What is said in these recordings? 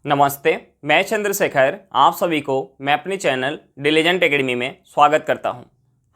नमस्ते, मैं चंद्रशेखर आप सभी को मैं अपने चैनल डिलीजेंट एकेडमी में स्वागत करता हूं।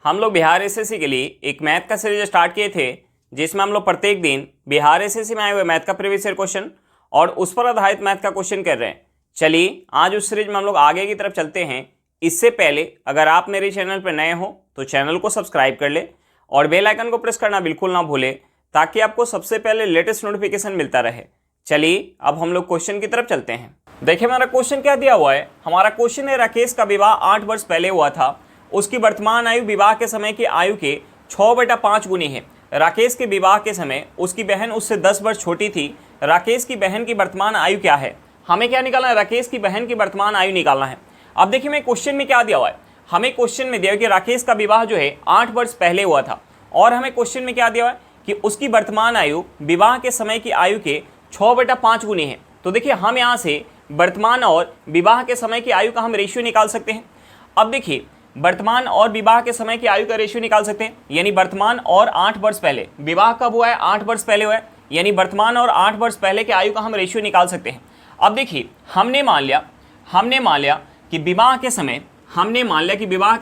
हम लोग बिहार एसएससी के लिए एक मैथ का सीरीज स्टार्ट किए थे, जिसमें हम लोग प्रत्येक दिन बिहार एसएससी में आए हुए मैथ का प्रीवियस ईयर क्वेश्चन और उस पर आधारित मैथ का क्वेश्चन कर रहे हैं। चलिए आज उस सीरीज में हम लोग आगे की तरफ चलते हैं। इससे पहले अगर आप मेरे चैनल पर नए हो तो चैनल को सब्सक्राइब कर ले और बेल आइकन को प्रेस करना बिल्कुल ना भूलें, ताकि आपको सबसे पहले लेटेस्ट नोटिफिकेशन मिलता रहे। चलिए अब हम लोग क्वेश्चन की तरफ चलते हैं। देखिए हमारा क्वेश्चन क्या दिया हुआ है। हमारा क्वेश्चन है, राकेश का विवाह 8 वर्ष पहले हुआ था। उसकी वर्तमान आयु विवाह के समय की आयु के 6/5 गुनी है। राकेश के विवाह के समय उसकी बहन उससे 10 वर्ष छोटी थी। राकेश की बहन की वर्तमान आयु क्या है? हमें क्या निकालना है? राकेश की बहन की वर्तमान आयु निकालना है। अब देखिए मैं क्वेश्चन में क्या दिया हुआ है। हमें क्वेश्चन में दिया कि राकेश का विवाह जो है 8 वर्ष पहले हुआ था, और हमें क्वेश्चन में क्या दिया हुआ है कि उसकी वर्तमान आयु विवाह के समय की आयु के 6/5 गुनी है। तो देखिए हम यहाँ से वर्तमान और विवाह के समय की आयु का हम रेशियो निकाल सकते हैं। अब देखिए वर्तमान और विवाह के समय की आयु का रेशियो निकाल सकते हैं, यानी वर्तमान और 8 वर्ष पहले। विवाह कब हुआ है? 8 वर्ष पहले हुआ है, यानी वर्तमान और 8 वर्ष पहले की आयु का हम रेशियो निकाल सकते हैं। अब देखिए हमने मान लिया कि विवाह के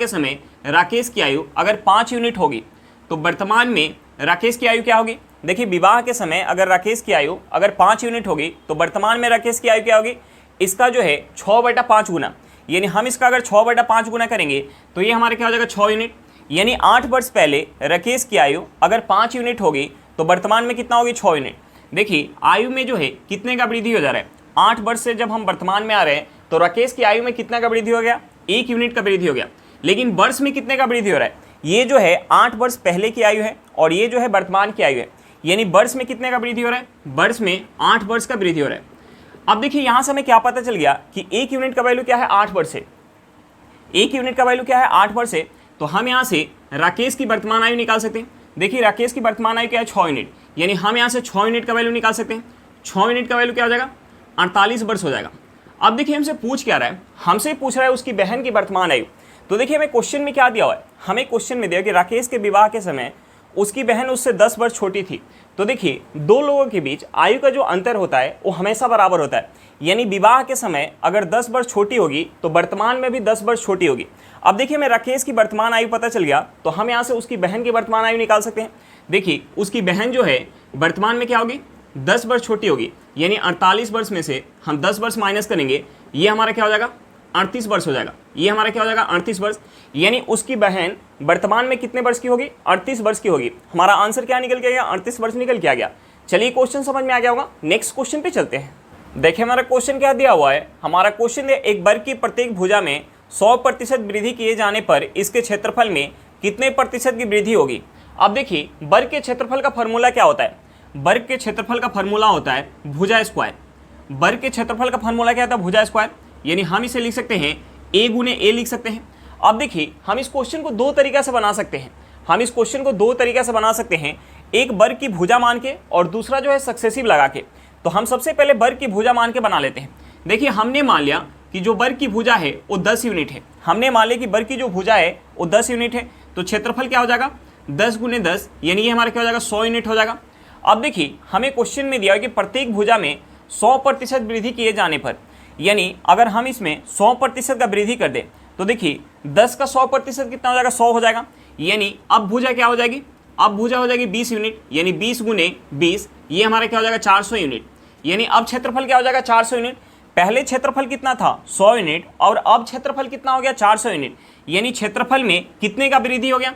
समय राकेश की आयु अगर 5 यूनिट होगी तो वर्तमान में राकेश की आयु क्या होगी? देखिए विवाह के समय अगर राकेश की आयु अगर 5 यूनिट होगी तो वर्तमान में राकेश की आयु क्या होगी? इसका जो है 6/5 गुना, यानी हम इसका अगर 6/5 गुना करेंगे तो ये हमारे क्या हो जाएगा? 6 यूनिट। यानी 8 वर्ष पहले राकेश की आयु अगर 5 यूनिट होगी तो वर्तमान में कितना होगी? 6 यूनिट। देखिए आयु में जो है कितने का वृद्धि हो जा रहा है? 8 वर्ष से जब हम वर्तमान में आ रहे हैं तो राकेश की आयु में कितना का वृद्धि हो गया? 1 यूनिट का वृद्धि हो गया। लेकिन वर्ष में कितने का वृद्धि हो रहा है? ये जो है 8 वर्ष पहले की आयु है और ये जो है वर्तमान की आयु है, यानी वर्ष में कितने का वृद्धि हो रहा है? वर्ष में 8 वर्ष का वृद्धि हो रहा है। अब देखिए यहाँ से हमें क्या पता चल गया कि 1 यूनिट का वैल्यू क्या है? 8 वर्ष से। 1 यूनिट का वैल्यू क्या है? 8 वर्ष से। तो हम यहाँ से राकेश की वर्तमान आयु निकाल सकते हैं। देखिए राकेश की वर्तमान आयु क्या है? 6 यूनिट। यानी हम यहाँ से 6 यूनिट का वैल्यू निकाल सकते हैं। 6 यूनिट का वैल्यू क्या हो जाएगा? 48 वर्ष हो जाएगा। अब देखिए हमसे पूछ क्या रहा है? हमसे पूछ रहा है उसकी बहन की वर्तमान आयु। तो देखिए हमें क्वेश्चन में क्या दिया हुआ है? हमें क्वेश्चन में दिया कि राकेश के विवाह के समय उसकी बहन उससे 10 वर्ष छोटी थी। तो देखिए दो लोगों के बीच आयु का जो अंतर होता है वो हमेशा बराबर होता है। यानी विवाह के समय अगर 10 वर्ष छोटी होगी तो वर्तमान में भी 10 वर्ष छोटी होगी। अब देखिए मैं राकेश की वर्तमान आयु पता चल गया तो हम यहाँ से उसकी बहन की वर्तमान आयु निकाल सकते हैं। देखिए उसकी बहन जो है वर्तमान में क्या होगी? 10 वर्ष छोटी होगी। यानी 48 वर्ष में से हम 10 वर्ष माइनस करेंगे, ये हमारा क्या हो जाएगा? 38 वर्ष हो जाएगा। ये हमारा क्या हो जाएगा? 38 वर्ष। यानी उसकी बहन वर्तमान में कितने वर्ष की होगी? 38 वर्ष की होगी। हमारा आंसर क्या निकल के आ गया? 38 वर्ष निकल के आ गया। चलिए क्वेश्चन समझ में आ गया होगा। नेक्स्ट क्वेश्चन पे चलते हैं। देखिए हमारा क्वेश्चन क्या दिया हुआ है। हमारा क्वेश्चन है, एक वर्ग की प्रत्येक भुजा में 100% वृद्धि किए जाने पर इसके क्षेत्रफल में कितने प्रतिशत की वृद्धि होगी? अब देखिए वर्ग के क्षेत्रफल का फॉर्मूला क्या होता है? वर्ग के क्षेत्रफल का फॉर्मूला होता है भुजा स्क्वायर। वर्ग के क्षेत्रफल का फॉर्मूला क्या होता है? भुजा स्क्वायर। यानी हम इसे लिख सकते हैं a गुने a लिख सकते हैं। अब देखिए हम इस क्वेश्चन को दो तरीका से बना सकते हैं। एक वर्ग की भुजा मान के और दूसरा जो है सक्सेसिव लगा के। तो हम सबसे पहले वर्ग की भुजा मान के बना लेते हैं। देखिए हमने मान लिया कि जो वर्ग की भुजा है वो 10 यूनिट है। हमने मान लिया कि वर्ग की जो भुजा है वो 10 यूनिट है, तो क्षेत्रफल क्या हो जाएगा? 10 गुने 10, यानी ये हमारा क्या हो जाएगा? 100 यूनिट हो जाएगा। अब देखिए हमें क्वेश्चन में दिया कि प्रत्येक भुजा में 100% वृद्धि किए जाने पर, यानी अगर हम इसमें 100% का वृद्धि कर दें तो देखिए 10 का 100% कितना हो जाएगा? 100 हो जाएगा। यानी अब भुजा क्या हो जाएगी? अब भुजा हो जाएगी 20 यूनिट, यानी 20 गुने 20, ये हमारा क्या हो जाएगा? 400 यूनिट। यानी अब क्षेत्रफल क्या हो जाएगा? 400 यूनिट। पहले क्षेत्रफल कितना था? 100 यूनिट, और अब क्षेत्रफल कितना हो गया? 400 यूनिट। यानी क्षेत्रफल में कितने का वृद्धि हो गया?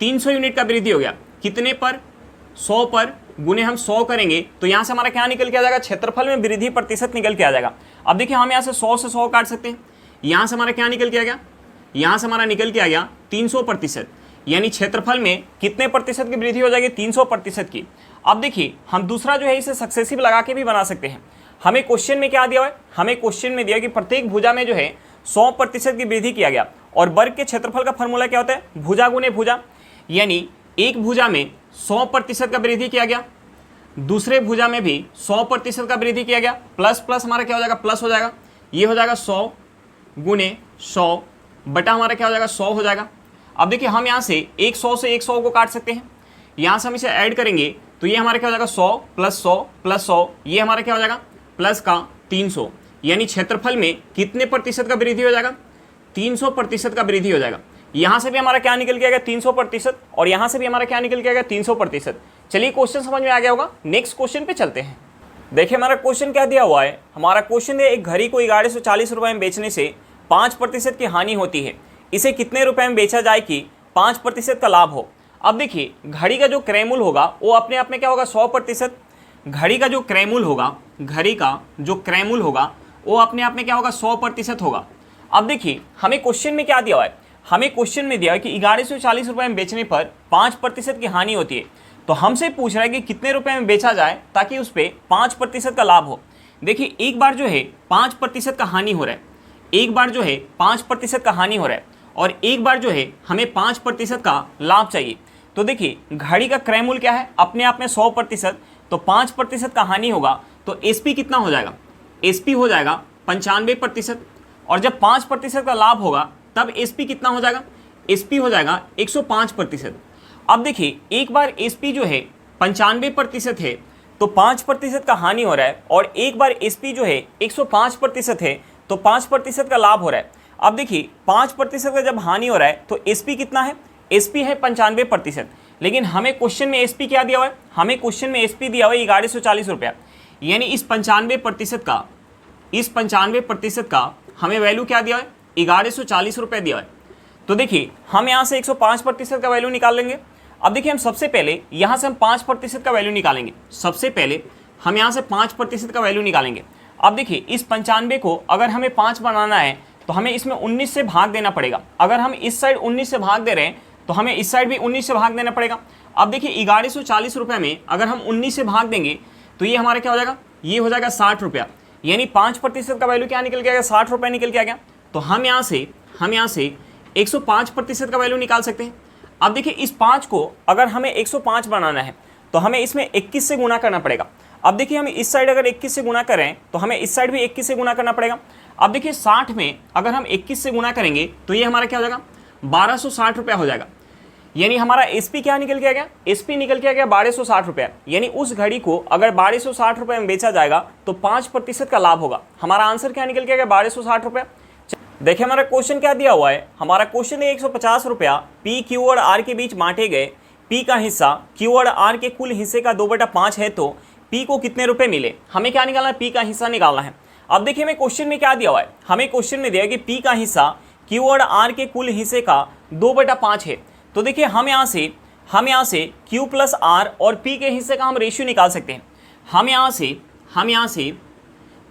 300 यूनिट का वृद्धि हो गया। कितने पर? 100 पर। गुने हम 100 करेंगे तो यहाँ से हमारा क्या निकल के आ जाएगा? क्षेत्रफल में वृद्धि प्रतिशत निकल के आ जाएगा। अब देखिए हम यहाँ से 100 से 100 काट सकते हैं। यहाँ से हमारा क्या निकल के आ गया? यहाँ से हमारा निकल के आ गया 300%। यानी क्षेत्रफल में कितने प्रतिशत की वृद्धि हो जाएगी? 300% की। अब देखिए हम दूसरा जो है इसे सक्सेसिव लगा के भी बना सकते हैं। हमें क्वेश्चन में क्या दिया हुआ है? हमें क्वेश्चन में दिया कि प्रत्येक भुजा में जो है 100% की वृद्धि किया गया, और वर्ग के क्षेत्रफल का फॉर्मूला क्या होता है? भुजा गुने भुजा। यानी एक भुजा में 100% का वृद्धि किया गया, दूसरे भुजा में भी 100% का वृद्धि किया गया, प्लस प्लस हमारा क्या हो जाएगा? प्लस हो जाएगा। ये हो जाएगा 100 गुने 100 बटा हमारा क्या हो जाएगा? 100 हो जाएगा। अब देखिए हम यहाँ से एक 100 से एक 100 को काट सकते हैं। यहाँ से हम इसे ऐड करेंगे तो ये हमारा क्या हो जाएगा? 100 प्लस 100 प्लस 100, ये हमारा क्या हो जाएगा? प्लस का 300। यानी क्षेत्रफल में कितने प्रतिशत का वृद्धि हो जाएगा? 300% का वृद्धि हो जाएगा। यहां से भी हमारा क्या निकल के आएगा? 300%, और यहां से भी हमारा क्या निकल के आएगा? 300%। चलिए क्वेश्चन समझ में आ गया होगा, नेक्स्ट क्वेश्चन पे चलते हैं। देखिए हमारा क्वेश्चन क्या दिया हुआ है। हमारा क्वेश्चन है, एक घड़ी को 1140 रुपए में बेचने से 5% की हानि होती है, इसे कितने रुपए में बेचा जाए कि 5% का लाभ हो? अब देखिए घड़ी का जो क्रय मूल्य होगा वो अपने आप में क्या होगा? 100%। घड़ी का जो क्रय मूल्य होगा, घड़ी का जो क्रय मूल्य होगा वो अपने आप में क्या होगा? 100% होगा। अब देखिए हमें क्वेश्चन में क्या दिया हुआ है? हमें क्वेश्चन में दिया है कि 1140 रुपए में बेचने पर 5% की हानि होती है, तो हमसे पूछ रहा है कि कितने रुपए में बेचा जाए ताकि उस पर 5% का लाभ हो। देखिए एक बार जो है 5% का हानि हो रहा है, एक बार जो है 5% का हानि हो रहा है, और एक बार जो है हमें 5% का लाभ चाहिए। तो देखिए घड़ी का क्रय मूल्य क्या है? अपने आप में 100%, तो 5% का हानि होगा तो एसपी कितना हो जाएगा? एसपी हो जाएगा 95%, और जब 5% का लाभ होगा तब एसपी कितना हो जाएगा? एसपी हो जाएगा 105%। अब देखिए एक बार एसपी जो है 95% है तो 5% का हानि हो रहा है, और एक बार एसपी जो है 105% है तो 5% का लाभ हो रहा है। अब देखिए 5% का जब हानि हो रहा है तो एसपी कितना है? एसपी है 95%, लेकिन हमें क्वेश्चन में एसपी क्या दिया हुआ है? हमें क्वेश्चन में एसपी दिया हुआ है 1140 रुपया, यानी इस 95% का हमें वैल्यू क्या दिया है? 1140 रुपये दिया है। तो देखिए हम यहाँ से 105% का वैल्यू निकाल लेंगे। अब देखिए हम सबसे पहले यहाँ से हम 5% का वैल्यू निकालेंगे। सबसे पहले हम यहाँ से 5% का वैल्यू निकालेंगे। अब देखिए इस 95 को अगर हमें 5 बनाना है तो हमें इसमें 19 से भाग देना पड़ेगा। अगर हम इस साइड 19 से भाग दे रहे हैं तो हमें इस साइड भी 19 से भाग देना पड़ेगा। अब देखिए 1140 रुपये में अगर हम 19 से भाग देंगे तो ये हमारा क्या हो जाएगा? ये हो जाएगा 60 रुपया, यानी 5% का वैल्यू क्या निकल के आएगा? 60 रुपये निकल के आ गया। तो हम यहाँ से 105% का वैल्यू निकाल सकते हैं। अब देखिए इस 5 को अगर हमें 105 बनाना है तो हमें इसमें 21 से गुना करना पड़ेगा। अब देखिए हम इस साइड अगर 21 से गुना करें तो हमें इस साइड भी 21 से गुना करना पड़ेगा। अब देखिए 60 में अगर हम 21 से गुना करेंगे तो ये हमारा क्या हो जाएगा? 1260 रुपया हो जाएगा, यानी हमारा एसपी क्या निकल के आ गया? एसपी निकल के आ गया 1260 रुपया, यानी उस घड़ी को अगर 1260 रुपये में बेचा जाएगा तो 5% का लाभ होगा। हमारा आंसर क्या निकल के आ गया? 1260 रुपया। देखिए हमारा क्वेश्चन क्या दिया हुआ है। हमारा क्वेश्चन है 150 रुपया पी, क्यू और आर के बीच बांटे गए। पी का हिस्सा क्यू और आर के कुल हिस्से का 2/5 है, तो पी को कितने रुपए मिले? हमें क्या निकालना है? पी का हिस्सा निकालना है। अब देखिए हमें क्वेश्चन में क्या दिया हुआ है। हमें क्वेश्चन में दिया है कि पी का हिस्सा क्यू और आर के कुल हिस्से का 2/5 है। तो देखिए हम यहाँ से क्यू प्लस आर और पी के हिस्से का हम रेशियो निकाल सकते हैं। हम यहाँ से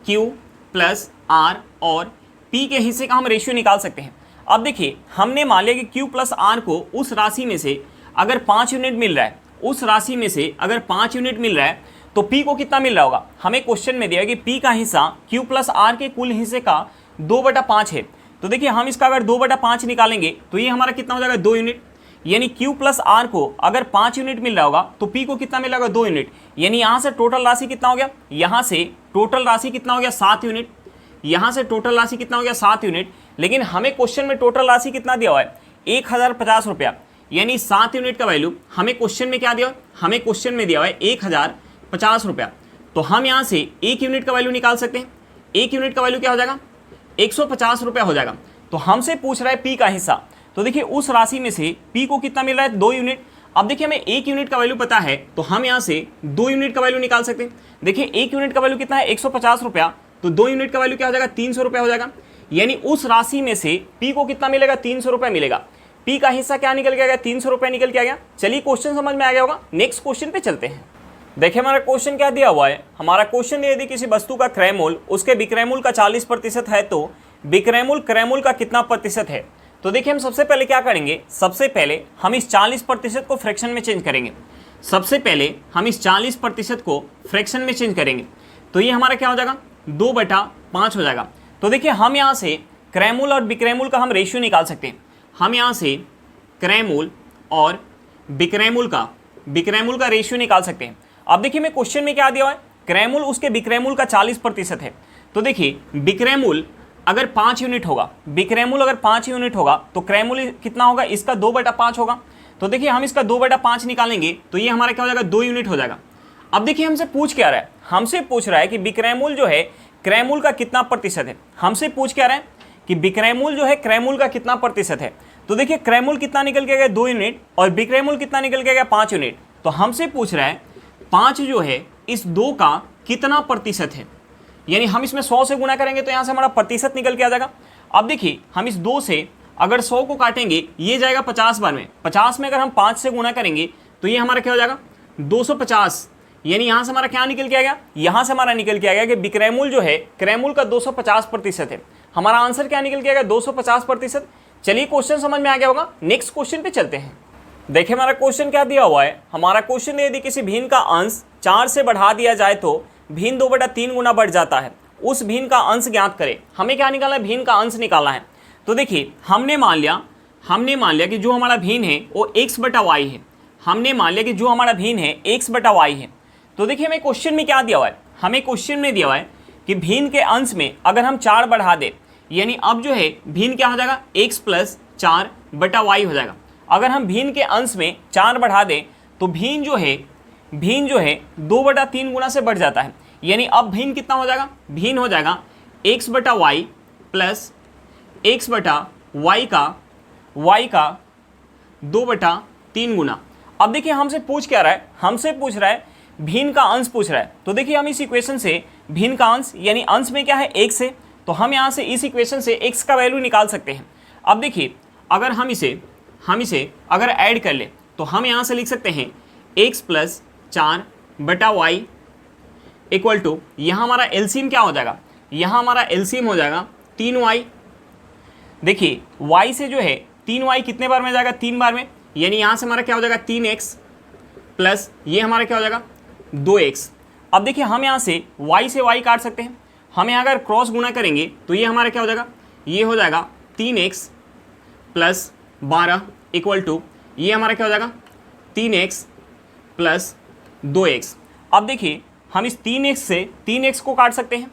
क्यू प्लस आर और पी के हिस्से का हम रेशियो निकाल सकते हैं। अब देखिए हमने मान लिया कि क्यू प्लस आर को उस राशि में से अगर 5 यूनिट मिल रहा है, उस राशि में से अगर 5 यूनिट मिल रहा है तो पी को कितना मिल रहा होगा? हमें क्वेश्चन में दिया है कि पी का हिस्सा क्यू प्लस आर के कुल हिस्से का 2/5 है। तो देखिए हम इसका अगर 2/5 निकालेंगे तो ये हमारा कितना हो जाएगा? 2 यूनिट, यानी क्यू प्लस आर को अगर 5 यूनिट मिल रहा होगा तो पी को कितना मिल रहा होगा? 2 यूनिट, यानी यहाँ से टोटल राशि कितना हो गया? यहाँ से टोटल राशि कितना हो गया? 7 यूनिट। यहाँ से टोटल राशि कितना हो गया? 7 यूनिट। लेकिन हमें क्वेश्चन में टोटल राशि कितना दिया हुआ है? 1050 रुपया, यानी 7 यूनिट का वैल्यू हमें क्वेश्चन में क्या दिया? हमें क्वेश्चन में दिया हुआ है 1050 रुपया। तो हम यहाँ से 1 यूनिट का वैल्यू निकाल सकते हैं। 1 यूनिट का वैल्यू क्या हो जाएगा? 150 रुपया हो जाएगा। तो हमसे पूछ रहा है पी का हिस्सा, तो देखिए उस राशि में से पी को कितना मिल रहा है? 2 यूनिट। अब देखिए हमें 1 यूनिट का वैल्यू पता है तो हम यहाँ से 2 यूनिट का वैल्यू निकाल सकते हैं। देखिए 1 यूनिट का वैल्यू कितना है? 150 रुपया, तो 2 यूनिट का वैल्यू क्या हो जाएगा? 300 रुपया हो जाएगा, यानी उस राशि में से पी को कितना मिलेगा? 300 रुपया मिलेगा। पी का हिस्सा क्या निकल के आ गया? 300 रुपया निकल के आ गया। चलिए क्वेश्चन समझ में आ गया होगा, नेक्स्ट क्वेश्चन पे चलते हैं। देखिए हमारा क्वेश्चन क्या दिया हुआ है। हमारा क्वेश्चन यदि किसी वस्तु का क्रय मूल्य उसके विक्रय मूल्य का 40% है तो विक्रय मूल्य क्रय मूल्य का कितना प्रतिशत है? तो देखिए हम सबसे पहले क्या करेंगे? सबसे पहले हम इस 40% को फ्रैक्शन में चेंज करेंगे। सबसे पहले हम इस 40% को फ्रैक्शन में चेंज करेंगे तो ये हमारा क्या हो जाएगा? 2/5 हो जाएगा। तो देखिए हम यहाँ से क्रय मूल्य और विक्रय मूल्य का हम रेशियो निकाल सकते हैं। हम यहाँ से क्रय मूल्य और विक्रय मूल्य का रेशियो निकाल सकते हैं। अब देखिए मैं क्वेश्चन में क्या दिया हुआ है? क्रय मूल्य उसके विक्रय मूल्य का 40% है। तो देखिए विक्रय मूल्य अगर 5 यूनिट होगा, विक्रय मूल्य अगर 5 यूनिट होगा तो क्रय मूल्य कितना होगा? इसका 2/5 होगा। तो देखिए हम इसका 2/5 निकालेंगे तो ये हमारा क्या हो जाएगा? 2 यूनिट हो जाएगा। अब देखिए हमसे पूछ क्या रहा है? हमसे पूछ रहा है कि विक्रय मूल्य जो है क्रयमूल का कितना प्रतिशत है। हमसे पूछ क्या रहे हैं कि विक्रयमूल जो है क्रयमूल का कितना प्रतिशत है। तो देखिए क्रयमूल कितना निकल के गया 2 यूनिट और विक्रयमूल कितना निकल के गया 5 यूनिट। तो हमसे पूछ रहा है 5 जो है इस 2 का कितना प्रतिशत है, यानी हम इसमें 100 से गुना करेंगे तो यहाँ से हमारा प्रतिशत निकल के आ जाएगा। अब देखिए हम इस 2 से अगर 100 को काटेंगे ये जाएगा 50 बार में, 50 में अगर हम 5 से गुना करेंगे तो ये हमारा क्या हो जाएगा 250, यानी यहाँ से हमारा क्या निकल के आ गया, यहाँ से हमारा निकल के आ गया कि विक्रयमूल जो है क्रयमूल का 250% है। हमारा आंसर क्या निकल के आ गया 250%। चलिए क्वेश्चन समझ में आ गया होगा, नेक्स्ट क्वेश्चन पे चलते हैं। देखिए हमारा क्वेश्चन क्या दिया हुआ है। हमारा क्वेश्चन यदि किसी भिन्न का अंश 4 से बढ़ा दिया जाए तो भिन्न 2/3 गुना बढ़ जाता है, उस भिन्न का अंश ज्ञात करें। हमें क्या निकालना है, भिन्न का अंश निकालना है। तो देखिए हमने मान लिया कि जो हमारा भिन्न है वो x/y है। हमने मान लिया कि जो हमारा भिन्न है x/y है। तो देखिए हमें क्वेश्चन में क्या दिया हुआ है, हमें क्वेश्चन में दिया हुआ है कि भिन्न के अंश में अगर हम 4 बढ़ा दें, यानी अब जो है भिन्न क्या हो जाएगा x + 4/y हो जाएगा। अगर हम भिन्न के अंश में 4 बढ़ा दें तो भिन्न जो है 2/3 गुना से बढ़ जाता है, यानी अब भिन्न कितना हो जाएगा, भिन्न हो जाएगा x/y प्लस x/y का 2/3 गुना। अब देखिए हमसे पूछ क्या रहा है, हमसे पूछ रहा है भिन्न का अंश पूछ रहा है। तो देखिए हम इस इक्वेशन से भिन्न का अंश यानी अंश में क्या है x है, तो हम यहाँ से इस इक्वेशन से x का वैल्यू निकाल सकते हैं। अब देखिए अगर हम इसे अगर ऐड कर ले तो हम यहाँ से लिख सकते हैं x + 4/y इक्वल टू, यहाँ हमारा एलसीएम क्या हो जाएगा, यहाँ हमारा एलसीएम हो जाएगा 3y। देखिए y से जो है 3y कितने बार में जाएगा, 3 बार में, यानी यहाँ से हमारा क्या हो जाएगा 3x प्लस ये हमारा क्या हो जाएगा 2x। अब देखिए हम यहाँ से y से y काट सकते हैं, हम यहाँ अगर क्रॉस गुना करेंगे तो ये हमारा क्या हो जाएगा, ये हो जाएगा 3x प्लस 12 इक्वल टू ये हमारा क्या हो जाएगा 3x प्लस 2x। अब देखिए हम इस 3x से 3x को काट सकते हैं,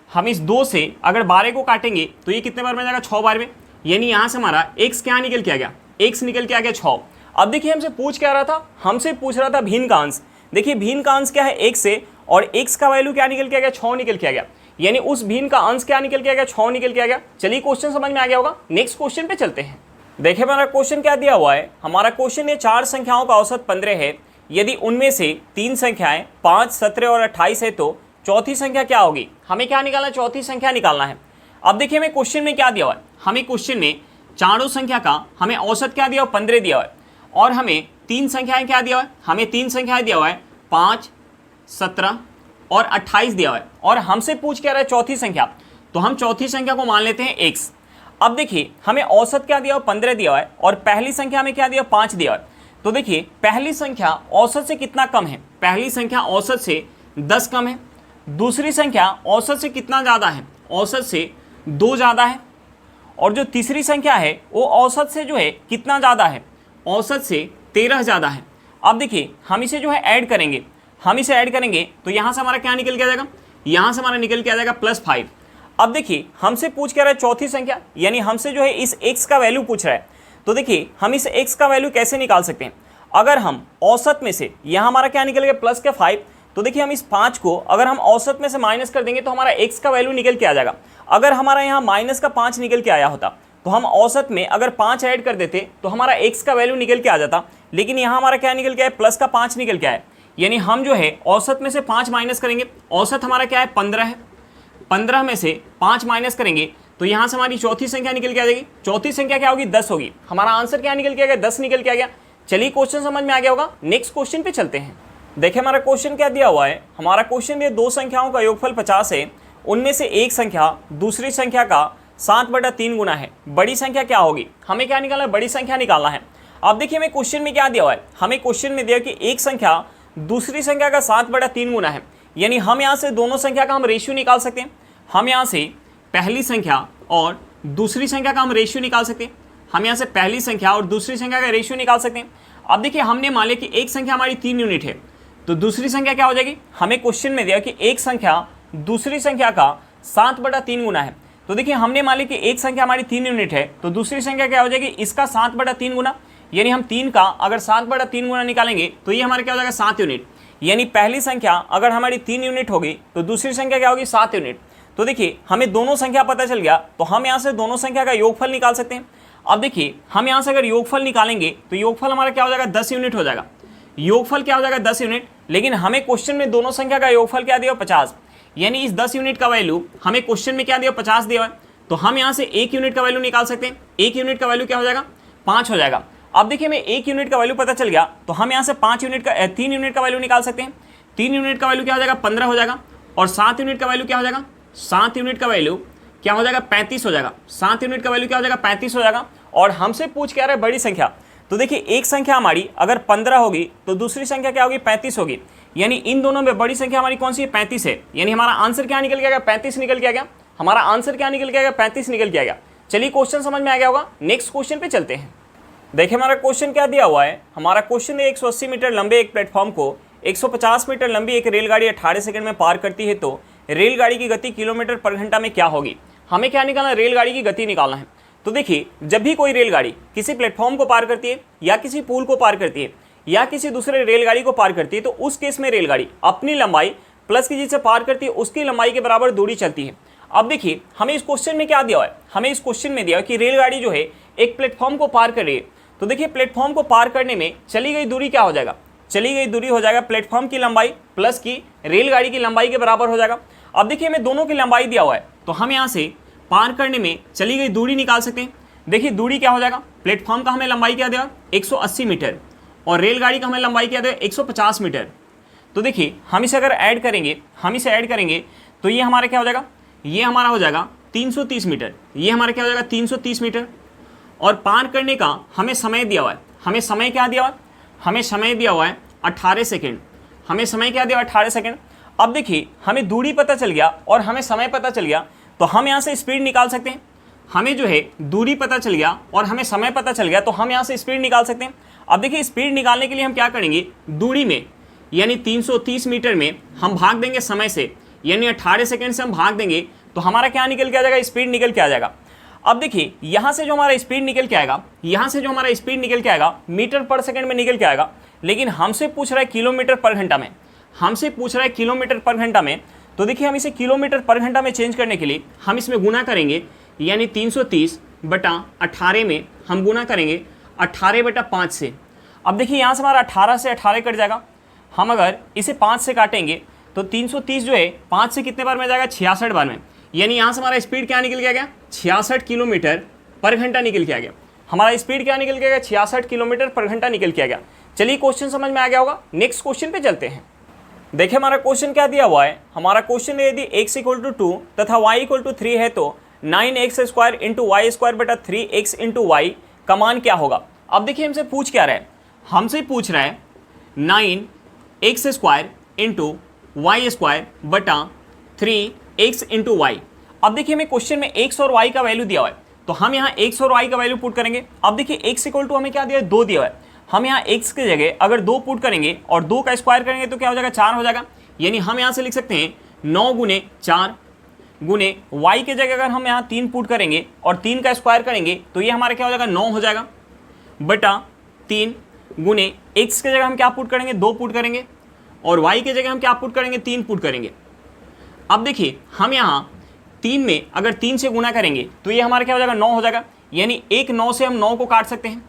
हम इस 2 से अगर 12 को काटेंगे तो ये कितने बार में जाएगा 6 बार में, यानी यहाँ से हमारा x क्या निकल के आ गया, x निकल के आ गया 6। अब देखिए हमसे पूछ क्या रहा था, हमसे पूछ रहा था भिन्न का अंश। देखिए भिन्न का अंश क्या है x से, और x का वैल्यू क्या निकल के आ गया 6 निकल के आ गया, यानी उस भिन्न का अंश क्या निकल के आ गया 6 निकल के आ गया। चलिए क्वेश्चन समझ में आ गया होगा, नेक्स्ट क्वेश्चन पे चलते हैं। देखिए हमारा क्वेश्चन क्या दिया हुआ है। हमारा क्वेश्चन ये 4 संख्याओं का औसत 15 है, यदि उनमें से 3 संख्याएं 5, 17 और 28 है तो चौथी संख्या क्या होगी। हमें क्या निकालना है, चौथी संख्या निकालना है। अब देखिए हमें क्वेश्चन में क्या दिया हुआ है, हमें क्वेश्चन में चारों संख्या का हमें औसत क्या दिया हुआ 15 दिया हुआ है, और हमें 3 संख्याएं क्या दिया हुआ है, हमें 3 संख्याएं दिया हुआ है 5, 17 और 28 दिया हुआ है, और हमसे पूछ क्या रहा है चौथी संख्या। तो हम चौथी संख्या को मान लेते हैं x। अब देखिए हमें औसत क्या दिया हुआ 15 दिया हुआ है, और पहली संख्या में क्या दिया 5 दिया हुआ है। तो देखिए पहली संख्या औसत से कितना कम है, पहली संख्या औसत से 10 कम है। दूसरी संख्या औसत से कितना ज़्यादा है, औसत से 2 ज़्यादा है। और जो तीसरी संख्या है वो औसत से जो है कितना ज़्यादा है, औसत से 13 ज़्यादा है। अब देखिए हम इसे जो है ऐड करेंगे, हम इसे ऐड करेंगे तो यहाँ से हमारा क्या निकल के आ जाएगा, यहाँ से हमारा निकल के आ जाएगा +5। अब देखिए हमसे पूछ क्या रहा है चौथी संख्या, यानी हमसे जो है इस x का वैल्यू पूछ रहा है। तो देखिए हम इस x का वैल्यू कैसे निकाल सकते हैं, अगर हम औसत में से, यहाँ हमारा क्या निकल गया +5, तो देखिए हम इस 5 को अगर हम औसत में से माइनस कर देंगे तो हमारा x का वैल्यू निकल के आ जाएगा। अगर हमारा यहाँ -5 निकल के आया होता तो हम औसत में अगर 5 ऐड कर देते तो हमारा x का वैल्यू निकल के आ जाता, लेकिन यहाँ हमारा क्या निकल के आया +5 निकल के आया, यानी हम जो है औसत में से 5 माइनस करेंगे। औसत हमारा क्या है 15 है, 15 में से 5 माइनस करेंगे तो यहाँ से हमारी चौथी संख्या निकल के आ जाएगी। चौथी संख्या क्या होगी 10 होगी। हमारा आंसर क्या निकल के आ गया 10 निकल के आ गया। चलिए क्वेश्चन समझ में आ गया होगा, नेक्स्ट क्वेश्चन पे चलते हैं। देखिए हमारा क्वेश्चन क्या दिया हुआ है। हमारा क्वेश्चन ये 2 संख्याओं का योगफल 50 है, उनमें से एक संख्या दूसरी संख्या का 7/3 गुना है, बड़ी संख्या क्या होगी। हमें क्या निकालना है, बड़ी संख्या निकालना है। अब देखिए हमें क्वेश्चन में क्या दिया हुआ है, हमें क्वेश्चन में दिया कि एक संख्या दूसरी संख्या का 7/3 गुना है, यानी हम यहाँ से दोनों संख्या का हम रेशियो निकाल सकते हैं। हम यहाँ से पहली संख्या और दूसरी संख्या का हम रेशियो निकाल सकते हैं। हम यहाँ से पहली संख्या और दूसरी संख्या का रेशियो निकाल सकते हैं। अब देखिए हमने मान लिया कि एक संख्या हमारी 3 यूनिट है, तो दूसरी संख्या क्या हो जाएगी। हमें क्वेश्चन में दिया कि एक संख्या दूसरी संख्या का 7/3 गुना है, तो देखिए हमने मान लिया कि एक संख्या हमारी 3 यूनिट है, तो दूसरी संख्या क्या हो जाएगी इसका 7/3 गुना, यानी हम 3 का अगर 7/3 गुना निकालेंगे तो ये हमारे क्या हो जाएगा 7 यूनिट। यानी पहली संख्या अगर हमारी 3 यूनिट होगी तो दूसरी संख्या क्या होगी 7 यूनिट। तो देखिए हमें दोनों संख्या पता चल गया, तो हम यहाँ से दोनों संख्या का योगफल निकाल सकते हैं। अब देखिए हम यहाँ से अगर योगफल निकालेंगे तो योगफल हमारा क्या हो जाएगा, 10 यूनिट हो जाएगा। योगफल क्या हो जाएगा, 10 यूनिट। लेकिन हमें क्वेश्चन में दोनों संख्या का योगफल क्या दिया, 50। यानी इस 10 यूनिट का वैल्यू हमें क्वेश्चन में क्या दिया, 50 दिया है। तो हम यहाँ से 1 यूनिट का वैल्यू निकाल सकते हैं। 1 यूनिट का वैल्यू क्या हो जाएगा, 5 हो जाएगा। अब देखिए हमें 1 यूनिट का वैल्यू पता चल गया, तो हम यहाँ से 3 यूनिट का वैल्यू निकाल सकते हैं। 3 यूनिट का वैल्यू क्या हो जाएगा, 15 हो जाएगा। और 7 यूनिट का वैल्यू क्या हो जाएगा, 7 यूनिट का वैल्यू क्या हो जाएगा, 35 हो जाएगा। 7 यूनिट का वैल्यू क्या हो जाएगा, 35 हो जाएगा। और हमसे पूछ क्या रहा है, बड़ी संख्या। तो देखिए एक संख्या हमारी अगर 15 होगी तो दूसरी संख्या क्या होगी, 35 होगी। यानी इन दोनों में बड़ी संख्या हमारी कौन सी है, 35 है। यानी हमारा आंसर क्या निकल के आएगा, 35 निकल के आ गया। हमारा आंसर क्या निकल के आएगा, 35 निकल के आ गया। चलिए क्वेश्चन समझ में आ गया होगा, नेक्स्ट क्वेश्चन पे चलते हैं। देखिए हमारा क्वेश्चन क्या दिया हुआ है। हमारा क्वेश्चन है 180 मीटर लंबे एक प्लेटफॉर्म को 150 मीटर लंबी एक रेलगाड़ी 18 सेकंड में पार करती है, तो रेलगाड़ी की गति किलोमीटर पर घंटा में क्या होगी। हमें क्या निकालना है, रेलगाड़ी की गति निकालना है। तो देखिए जब भी कोई रेलगाड़ी किसी प्लेटफॉर्म को पार करती है या किसी पुल को पार करती है या किसी दूसरे रेलगाड़ी को पार करती है, तो उस केस में रेलगाड़ी अपनी लंबाई प्लस की जिससे पार करती है उसकी लंबाई के बराबर दूरी चलती है। अब देखिए हमें इस क्वेश्चन में क्या दिया है, हमें इस क्वेश्चन में दिया है कि रेलगाड़ी जो है एक प्लेटफॉर्म को पार कर रही है। तो देखिए प्लेटफॉर्म को पार करने में चली गई दूरी क्या हो जाएगा, चली गई दूरी हो जाएगा प्लेटफॉर्म की लंबाई प्लस की रेलगाड़ी की लंबाई के बराबर हो जाएगा। अब देखिए हमें दोनों की लंबाई दिया हुआ है, तो हम यहाँ से पार करने में चली गई दूरी निकाल सकते हैं। देखिए दूरी क्या हो जाएगा, प्लेटफॉर्म का हमें लंबाई क्या दिया, 180 मीटर, और रेलगाड़ी का हमें लंबाई क्या दिया, 150 मीटर। तो देखिए हम इसे अगर ऐड करेंगे तो ये हमारा क्या हो जाएगा, ये हमारा हो जाएगा 330 मीटर। ये हमारा क्या हो जाएगा, 330 मीटर। और पार करने का हमें समय दिया हुआ है, हमें समय क्या दिया हुआ है, हमें समय दिया हुआ है 18 सेकेंड। हमें समय क्या दिया हुआ है, 18 सेकेंड। अब देखिए हमें दूरी पता चल गया और हमें समय पता चल गया, तो हम यहाँ से स्पीड निकाल सकते हैं। हमें जो है दूरी पता चल गया और हमें समय पता चल गया, तो हम यहाँ से स्पीड निकाल सकते हैं। अब देखिए स्पीड निकालने के लिए हम क्या करेंगे, दूरी में यानी 330 मीटर में हम भाग देंगे समय से, यानी 18 सेकेंड से हम भाग देंगे, तो हमारा क्या निकल के आ जाएगा, स्पीड निकल के आ जाएगा। अब देखिए यहाँ से जो हमारा स्पीड निकल के आएगा, मीटर पर सेकंड में निकल के आएगा। लेकिन हमसे पूछ रहा है किलोमीटर पर घंटा में, तो देखिए हम इसे किलोमीटर पर घंटा में चेंज करने के लिए हम इसमें गुना करेंगे, यानी 330 बटा 18 में हम गुना करेंगे 18 बटा 5 से। अब देखिए यहाँ से हमारा 18 से 18 कट जाएगा। हम अगर इसे 5 से काटेंगे तो 330 जो है 5 से कितने बार में जाएगा, 66 बार में। यानी यहाँ से हमारा स्पीड क्या निकल के आ गया, 66 किलोमीटर पर घंटा निकल के आ गया। हमारा स्पीड क्या निकल के आ गया, 66 किलोमीटर पर घंटा निकल के आ गया। चलिए क्वेश्चन समझ में आ गया होगा, नेक्स्ट क्वेश्चन पे चलते हैं। देखिए हमारा क्वेश्चन क्या दिया हुआ है। हमारा क्वेश्चन है यदि x = 2 तथा y = 3 है, तो 9x² × y² बटा 3x × y का मान क्या होगा। अब देखिए हमसे पूछ क्या रहा है, हमसे पूछ रहा है 9x² × y² बटा 3x × y। अब देखिए हमें क्वेश्चन में x और y का वैल्यू दिया हुआ है, तो हम यहाँ x और y का वैल्यू पुट करेंगे। अब देखिए x = हमें क्या दिया है, 2 दिया हुआ है। हम यहाँ x की जगह अगर 2 पुट करेंगे और 2 का स्क्वायर करेंगे तो क्या हो जाएगा, 4 हो जाएगा। यानी हम यहाँ से लिख सकते हैं 9 × 4 गुने y के जगह अगर हम यहाँ 3 पुट करेंगे और 3 का स्क्वायर करेंगे तो ये हमारा क्या हो जाएगा, 9 हो जाएगा, बटा 3 गुने x के जगह हम क्या पुट करेंगे, 2 पुट करेंगे, और y के जगह हम क्या पुट करेंगे, 3 पुट करेंगे। अब देखिए हम यहाँ 3 में अगर 3 से गुना करेंगे तो ये हमारा क्या हो जाएगा, 9 हो जाएगा। यानी एक 9 से हम 9 को काट सकते हैं।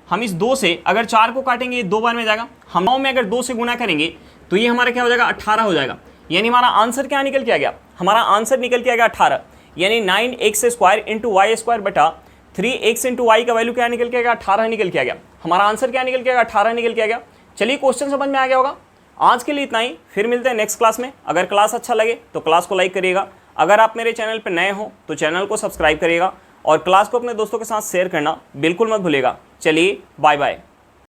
हम इस 2 से अगर 4 को काटेंगे, ये 2 बार में जाएगा। हम 9 में अगर 2 से गुना करेंगे तो ये हमारा क्या हो जाएगा, 18 हो जाएगा। यानी हमारा आंसर क्या निकल के आ गया, हमारा आंसर निकल के आ गया 18। यानी 9x² × y² बटा 3x × y का वैल्यू क्या निकल के आ गया, 18 निकल के आ गया। हमारा आंसर क्या निकल के आ गया, 18 निकल के आ गया। चलिए क्वेश्चन समझ में आ गया होगा। आज के लिए इतना ही, फिर मिलते हैं नेक्स्ट क्लास में। अगर क्लास अच्छा लगे तो क्लास को लाइक करिएगा। अगर आप मेरे चैनल पर नए हो तो चैनल को सब्सक्राइब करिएगा और क्लास को अपने दोस्तों के साथ शेयर करना बिल्कुल मत भूलिएगा। चलिए बाय बाय।